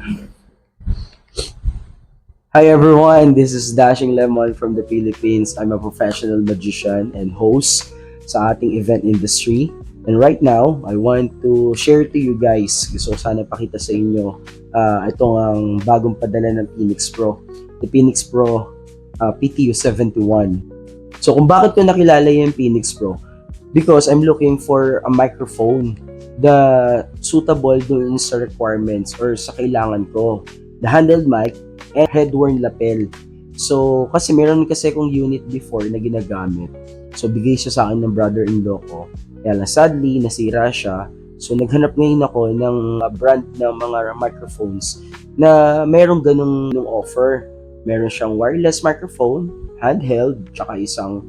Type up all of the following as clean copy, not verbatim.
Hi everyone, this is Dashing Lemon from the Philippines. I'm a professional magician and host sa ating event industry. And right now, I want to share to you guys, gusto ko sana pakita sa inyo, itong ang bagong padala ng Phoenix Pro. The Phoenix Pro PTU 71. So kung bakit ko nakilala yung Phoenix Pro? Because I'm looking for a microphone the suitable dun sa requirements or sa kailangan ko. The handheld mic and head-worn lapel. So, kasi meron kasi akong unit before na ginagamit. So, bigay siya sa akin ng brother-in-law ko. Kaya lang, sadly, nasira siya. So, naghanap ngayon ako ng brand ng mga microphones na merong ganung offer. Meron siyang wireless microphone, handheld, tsaka isang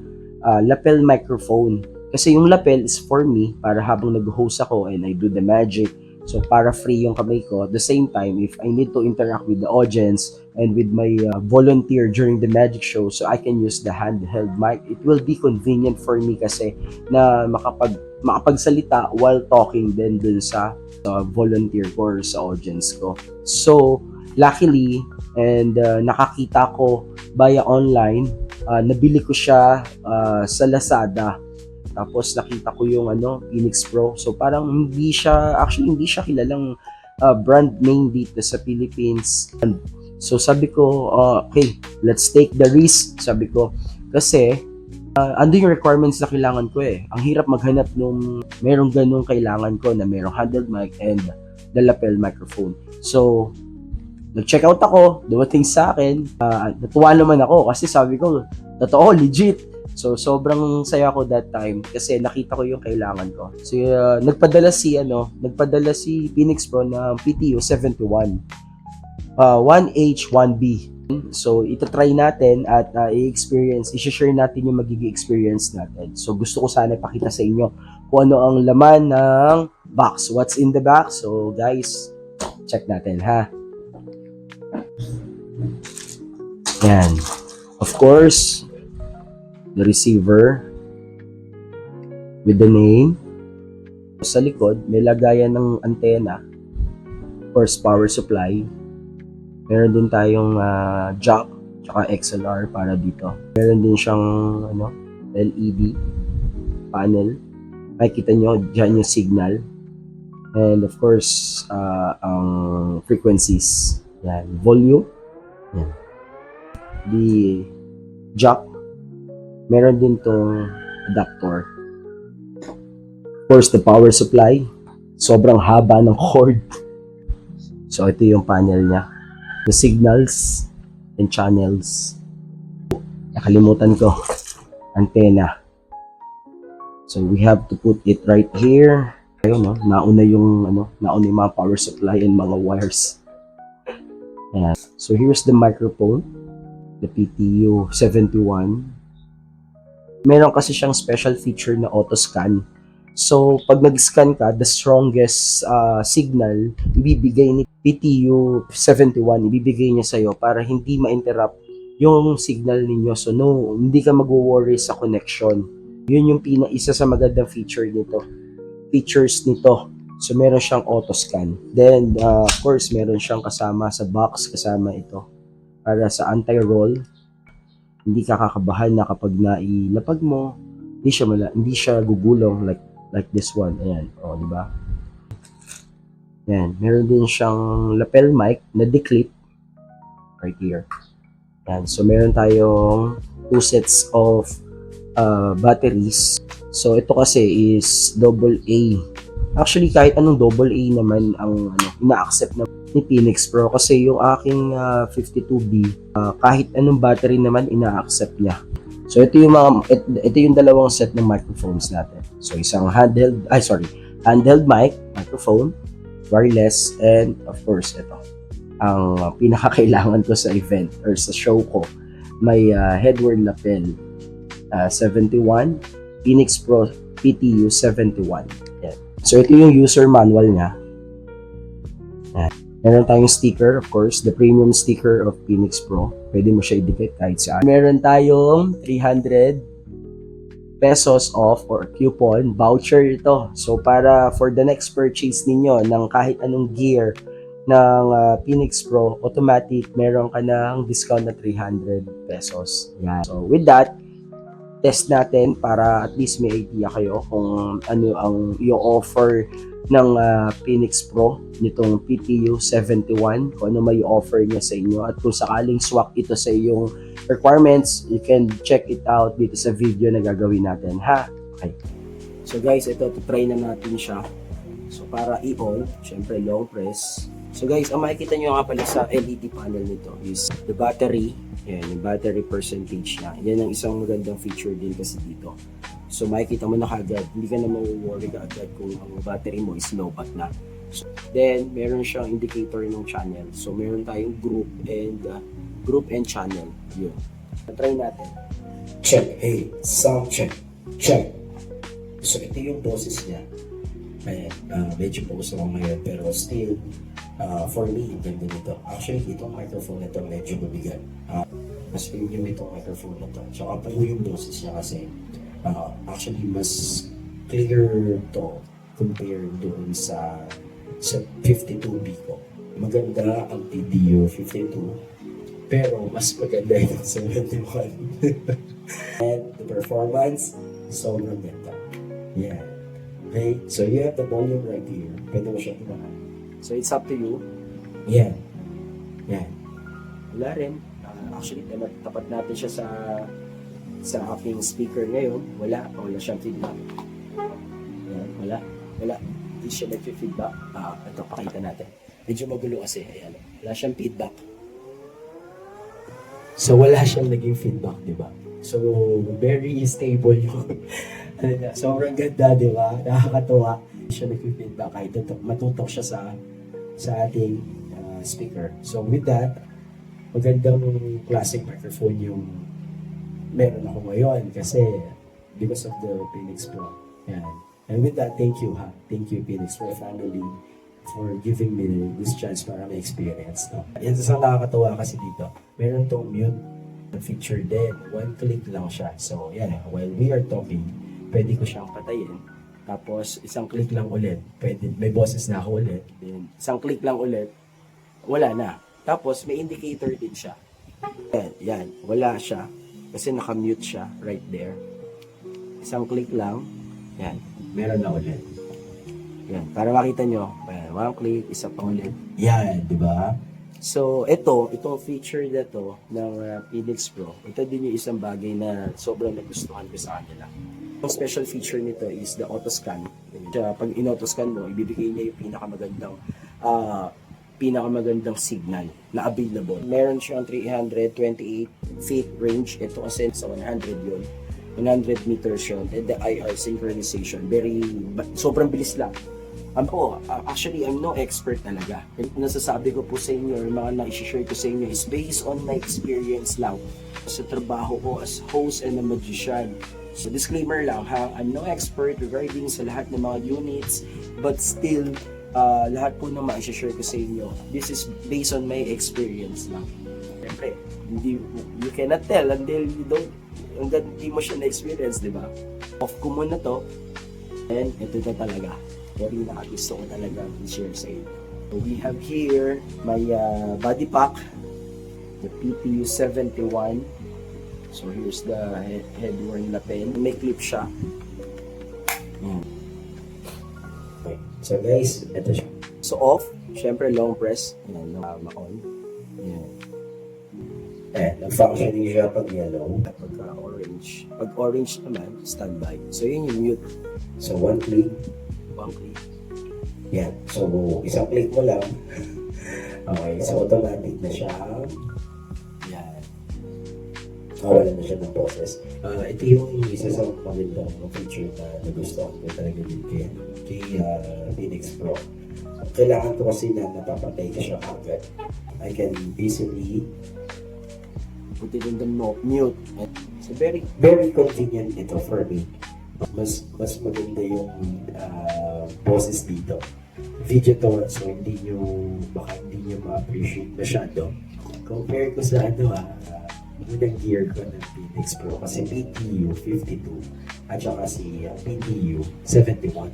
lapel microphone. Kasi yung lapel is for me, para habang nag-host ako and I do the magic, so para free yung kamay ko. At the same time, if I need to interact with the audience and with my volunteer during the magic show, so I can use the handheld mic. It will be convenient for me kasi na makapagsalita while talking din dun sa volunteer ko or sa audience ko. So, luckily, and nakakita ko via online, nabili ko siya sa Lazada. Tapos nakita ko yung Phoenix Pro. So parang hindi siya kilalang brand name dito sa Philippines. So sabi ko, okay, let's take the risk, sabi ko. Kasi ando yung requirements na kailangan ko eh. Ang hirap maghanap nung merong ganung kailangan ko na merong handheld mic and the lapel microphone. So nag-check out ako, dumating sa akin. Natuwa naman ako kasi sabi ko, totoo, legit. So, sobrang saya ko that time kasi nakita ko yung kailangan ko. So, nagpadala si Phoenix Pro ng PTU 71. 1H, 1B. So, itatry natin at i-share natin yung magiging experience natin. So, gusto ko sana ipakita sa inyo kung ano ang laman ng box. What's in the box? So, guys, check natin ha. Yan. Of course, the receiver with the name. Sa likod, may lagayan ng antena, of course, power supply. Meron din tayong jack, tsaka XLR para dito. Meron din siyang LED panel. Makikita nyo dyan yung signal. And of course, ang frequencies. Yan, volume. Yan. The jack. Meron din tong adapter. Of course, the power supply. Sobrang haba ng cord. So, ito yung panel niya. The signals and channels. Nakalimutan ko. Antenna. So, we have to put it right here. Ayun, no? Nauna yung mga power supply and mga wires. Ayan. So, here's the microphone. The PTU 71. Meron kasi siyang special feature na auto scan. So, pag nag-scan ka, the strongest signal ibibigay ni PTU 71, ibibigay niya sa'yo para hindi ma-interrupt yung signal ninyo. So, hindi ka mag-worry sa connection. Yun yung isa sa magandang features nito. So, meron siyang auto scan. Then, of course, meron siyang kasama sa box, kasama ito para sa anti-roll. Hindi ka kakabahan na kapag nailapag mo, hindi siya gugulong like this one. Ayan, di ba? Ayan, meron din siyang lapel mic na declip right here. Ayan, so meron tayong 2 sets of batteries. So ito kasi is AA. Actually, kahit anong AA naman ang ina-accept na ni Phoenix Pro kasi yung aking 52B kahit anong battery naman ina-accept niya. So ito yung dalawang set ng microphones natin. So isang handheld mic, microphone, wireless, and of course ito ang pinakakailangan ko sa event or sa show ko. May head-worn lapel 71, Phoenix Pro PTU 71. Yan. So ito yung user manual niya. Yan. Meron tayong sticker, of course, the premium sticker of Phoenix Pro. Pwede mo siya i-dikit kahit saan. Meron tayong 300 pesos off or coupon voucher ito. So para for the next purchase ninyo ng kahit anong gear ng Phoenix Pro, automatic meron ka ng discount na 300 pesos. Yan. So with that, test natin para at least may idea kayo kung ano ang i-offer ng Phoenix Pro nitong PTU 71, kung ano may offer niya sa inyo, at kung sakaling swak ito sa iyong requirements, you can check it out dito sa video na gagawin natin, ha? Okay. So guys, ito, try na natin siya. So para i-on, syempre long press. So guys, ang makikita nyo nga pala sa LED panel nito is the battery. Yan, yung battery percentage niya. Yan ang isang magandang feature din kasi dito. So makikita mo na kagad, hindi ka na ma-worry agad kung ang battery mo is low bat na. So, then, meron siyang indicator ng channel. So meron tayong group and channel. Yun. Try natin. Check. Hey, sound check. Check. So ito yung boses niya. Ayan, medyo focus ako ngayon pero still, for me, ganda nito. Actually, itong microphone na ito medyo mabigat. Mas premium itong microphone na ito. Tsaka po yung boses niya kasi actually mas clear to compared doon sa 52B ko. Maganda ang PDU 52 pero mas maganda yung 71. And the performance, sobrang ganda. Yeah. Okay, so you have the volume right here. Pwede mo siya ibahan. So it's up to you. Yeah. Yeah. Wala rin. Actually, tapat natin siya sa aking speaker ngayon. Wala siyang feedback. Ayan, wala. Hindi siya nag-feedback. Ito, pakita natin. Medyo magulo kasi. Ayan. Wala siyang feedback. So, wala siyang naging feedback, di ba? So, very stable yung sobrang ganda, di ba? Nakakatuwa. Siya nag-feedback kahit matutok siya sa ating speaker. So with that, magandang classic microphone yung meron ako ngayon kasi because of the Phoenix Pro. Yan. And with that, thank you ha. Thank you Phoenix Pro family for giving me this chance para may experience. No? Yan sa nakakatuwa kasi dito. Meron tong mute feature din. One click lang siya. So yan, while we are talking, pwede ko siyang patayin. Tapos, isang click lang ulit. Pwede, may boses na ako ulit. Then, isang click lang ulit. Wala na. Tapos, may indicator din siya. Yan. Wala siya. Kasi naka-mute siya right there. Isang click lang. Yan. Meron na ulit. Yan. Para makita nyo. One click, isa pa ulit. Yan. Diba? So, itong feature na to ng Phoenix Pro, ito din yung isang bagay na sobrang nagustuhan ko sa kanila. Ang special feature nito is the auto scan. Pag in-auto scan mo, ibibigay niya yung pinakamagandang signal na available. Meron siyang 328 feet range. Ito kasi sa 100 yun. 100 meters yun. And the IR synchronization. Sobrang bilis lang. Actually, I'm no expert talaga. Nasasabi ko po sa inyo, or mga na-share ko sa inyo is based on my experience lang sa trabaho ko as host and a magician. So disclaimer lang ha, I'm no expert regarding sa lahat ng mga units, but still, lahat po ng ma-share ko sa inyo, this is based on my experience lang. Siyempre, you cannot tell until hindi mo siya na-experience, di ba? Off ko muna to, and ito na talaga. Very nakagusto ko talaga i-share sa inyo. So we have here my body pack, the PTU 71. So here's the head-worn lapel. May clip siya. Okay. So guys, ito siya. So off, syempre long press. Yan, ma-on. Yan. Nag-functioning siya pag yellow. Pag orange. Pag orange naman, standby. So yun yung mute. So one click. Yan. So isang click mo lang. Okay. So automatic na siya. Wala na siya ng process. Ito yung isa sa magandang feature na nagustuhan ko talaga din kay Phoenix Pro. Kailangan ko kasi na napapatay ka siya agad. I can easily put it in the mute. So very, very convenient ito for me. Mas maganda yung boses dito. Video to, so baka hindi nyo ma-appreciate masyado. Compare ko sa unang gear ko ng Phoenix Pro kasi PTU 52 at saka si PTU 71.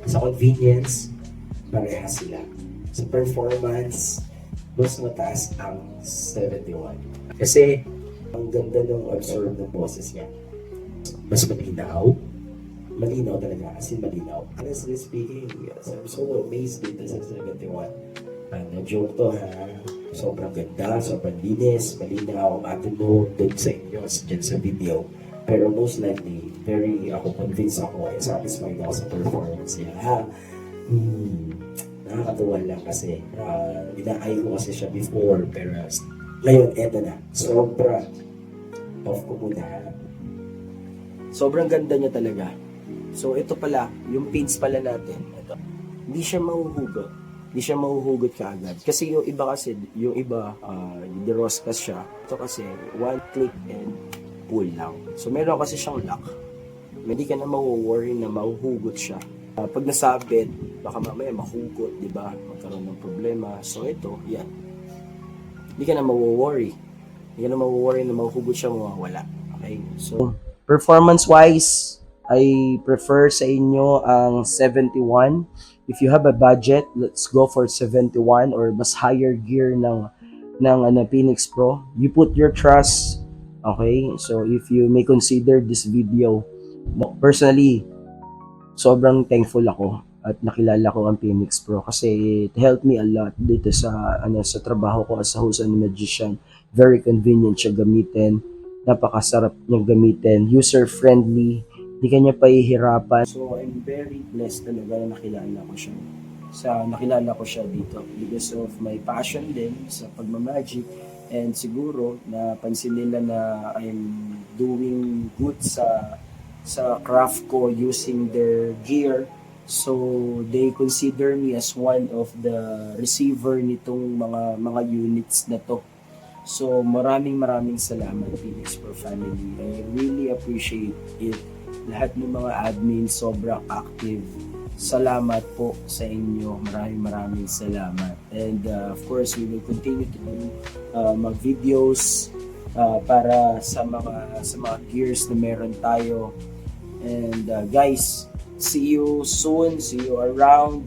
Sa convenience, parehas sila. Sa performance, mas mataas ang 71. Kasi, ang ganda ng absorb ng boses niya. Mas malinaw. Malinaw talaga, as in malinaw. Honestly speaking, yes, I'm so amazed dito sa 71. Na-joke to ha. Sobrang ganda, sobrang linis, malinaw, matino doon sa inyo, dyan sa video. Pero most likely, ako convinced ako, satisfied ako sa performance niya. Nakakatuwa lang kasi, inaay ko kasi siya before, pero ngayon, eto na. Off ko muna. Sobrang ganda niya talaga. So, ito pala, yung pins pala natin, ito, hindi siya mahuhugot kaagad. Kasi yung iba, diroskas siya. Ito kasi, one click and pull lang. So, meron kasi siyang lock. Hindi ka na mawo-worry na mahuhugot siya. Pag nasabit, baka mamaya mahugot, di ba? Magkaroon ng problema. So, ito, yan. Hindi ka na mawo-worry. Hindi ka na mawo-worry na mahuhugot siya, mawawala. Okay? So, performance-wise, I prefer sa inyo ang 71. If you have a budget, let's go for 71 or mas higher gear ng Phoenix Pro. You put your trust. Okay? So if you may consider this video, personally, sobrang thankful ako at nakilala ko ang Phoenix Pro kasi it helped me a lot dito sa trabaho ko as a host and magician. Very convenient siya gamitin. Napakasarap niyang gamitin. User-friendly. Hindi ka niya pahihirapan. So, I'm very blessed talaga na nakilala ko siya dito because of my passion din sa pagmamagic and siguro napansin nila na I'm doing good sa craft ko using their gear. So, they consider me as one of the receiver nitong mga units na to. So, maraming salamat Phoenix Pro family. I really appreciate it. Lahat ng mga admin sobrang active. Salamat po sa inyo. Maraming salamat. And of course, we will continue to do mag-videos para sa mga gears na meron tayo. And guys, see you soon. See you around.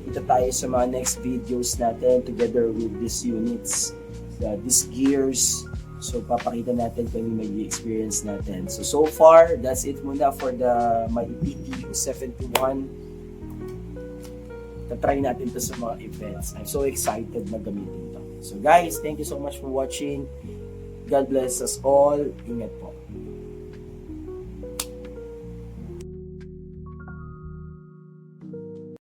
Kita tayo sa mga next videos natin together with these units, these gears. So, papakita natin kung yung mag-experience natin. So far, that's it muna for my EPT 71. Tatry natin to sa mga events. I'm so excited na gamitin to. So guys, thank you so much for watching. God bless us all. Ingat po.